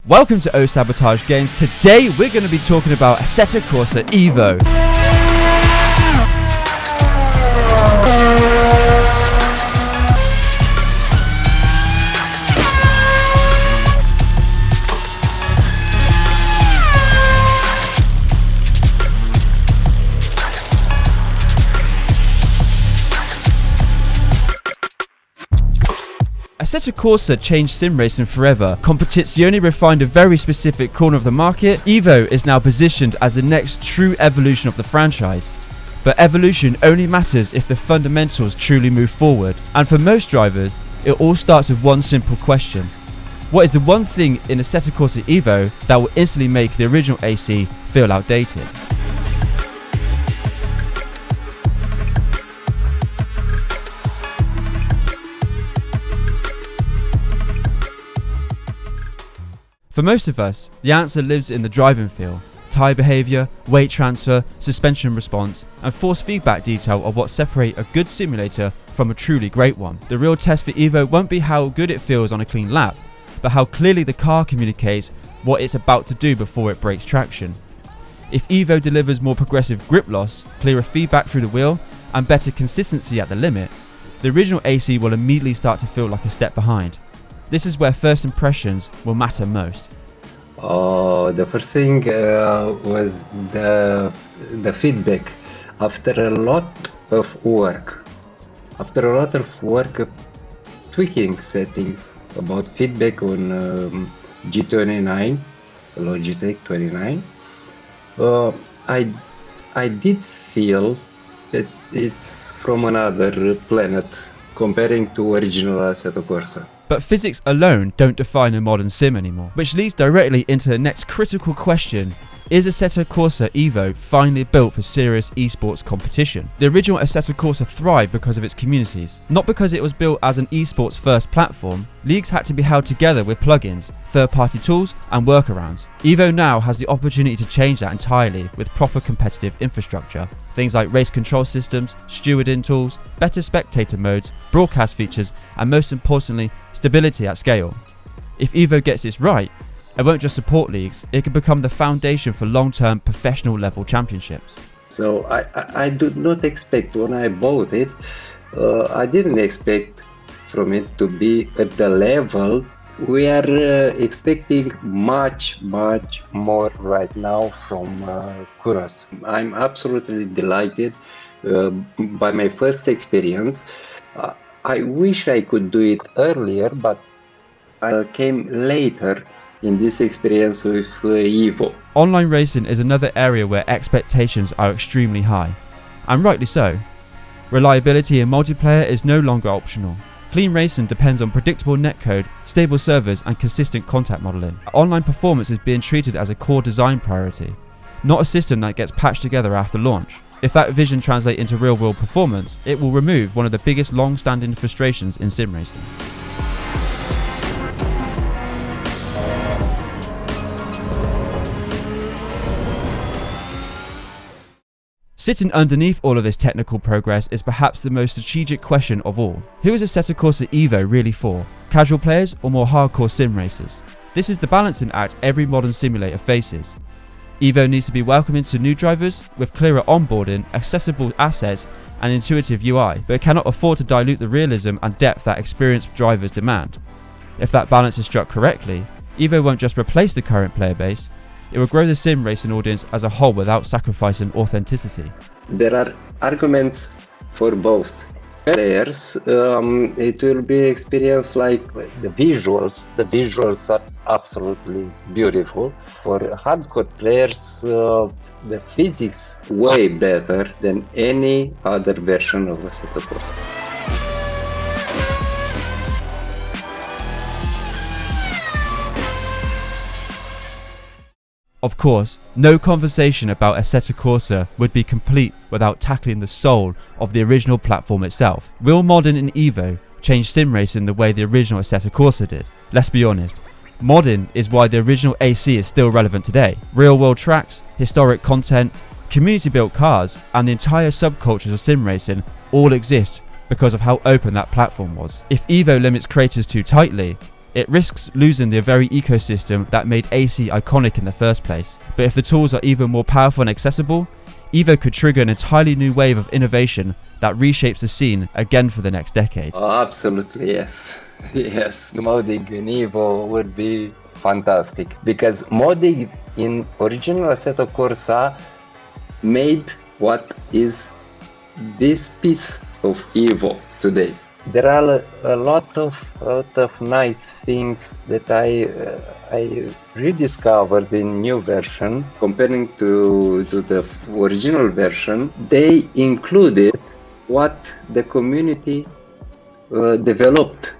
Welcome to O Sabotage Games. Today we're going to be talking about Assetto Corsa Evo. Assetto Corsa changed sim racing forever. Competizione refined a very specific corner of the market. Evo is now positioned as the next true evolution of the franchise. But evolution only matters if the fundamentals truly move forward. And for most drivers, it all starts with one simple question. What is the one thing in Assetto Corsa Evo that will instantly make the original AC feel outdated? For most of us, the answer lives in the driving feel. Tyre behaviour, weight transfer, suspension response, and force feedback detail are what separate a good simulator from a truly great one. The real test for Evo won't be how good it feels on a clean lap, but how clearly the car communicates what it's about to do before it breaks traction. If Evo delivers more progressive grip loss, clearer feedback through the wheel, and better consistency at the limit, the original AC will immediately start to feel like a step behind. This is where first impressions will matter most. The first thing was the feedback. After a lot of work, tweaking settings about feedback on G29, Logitech 29, I did feel that it's from another planet comparing to original Assetto Corsa. But physics alone don't define a modern sim anymore, which leads directly into the next critical question. Is Assetto Corsa Evo finally built for serious esports competition? The original Assetto Corsa thrived because of its communities, not because it was built as an esports first platform. Leagues had to be held together with plugins, third-party tools and workarounds. Evo now has the opportunity to change that entirely with proper competitive infrastructure. Things like race control systems, stewarding tools, better spectator modes, broadcast features, and most importantly, stability at scale. If Evo gets this right, it won't just support leagues, it could become the foundation for long-term professional level championships. So I did not expect when I bought it, I didn't expect from it to be at the level we are expecting much more right now from Kuros. I'm absolutely delighted by my first experience. I wish I could do it earlier, but I came later in this experience with Evo. Online racing is another area where expectations are extremely high, and rightly so. Reliability in multiplayer is no longer optional. Clean racing depends on predictable netcode, stable servers and consistent contact modeling. Online performance is being treated as a core design priority, not a system that gets patched together after launch. If that vision translates into real-world performance, it will remove one of the biggest long-standing frustrations in sim racing. Sitting underneath all of this technical progress is perhaps the most strategic question of all. Who is Assetto Corsa Evo really for? Casual players or more hardcore sim racers? This is the balancing act every modern simulator faces. Evo needs to be welcoming to new drivers with clearer onboarding, accessible assets and intuitive UI, but it cannot afford to dilute the realism and depth that experienced drivers demand. If that balance is struck correctly, Evo won't just replace the current player base, it will grow the sim racing audience as a whole without sacrificing authenticity. There are arguments for both. Players, it will be experience like the visuals. The visuals are absolutely beautiful. For hardcore players, the physics way better than any other version of Assetto Corsa. Of course, no conversation about Assetto Corsa would be complete without tackling the soul of the original platform itself. Will modding in Evo change sim racing the way the original Assetto Corsa did? Let's be honest, modding is why the original AC is still relevant today. Real world tracks, historic content, community built cars, and the entire subcultures of sim racing all exist because of how open that platform was. If Evo limits creators too tightly, it risks losing the very ecosystem that made AC iconic in the first place. But if the tools are even more powerful and accessible, Evo could trigger an entirely new wave of innovation that reshapes the scene again for the next decade. Absolutely, yes. Yes, modding in Evo would be fantastic, because modding in original Assetto Corsa made what is this piece of Evo today. There are a lot of nice things that I rediscovered in new version. Comparing to the original version, they included what the community developed,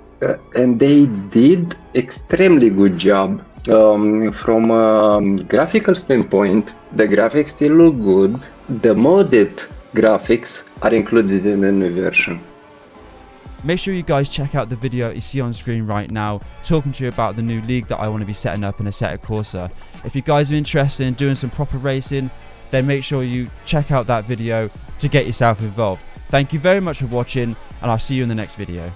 and they did extremely good job. From a graphical standpoint, the graphics still look good. The modded graphics are included in the new version. Make sure you guys check out the video you see on screen right now, talking to you about the new league that I want to be setting up in Assetto Corsa. If you guys are interested in doing some proper racing, then make sure you check out that video to get yourself involved. Thank you very much for watching, and I'll see you in the next video.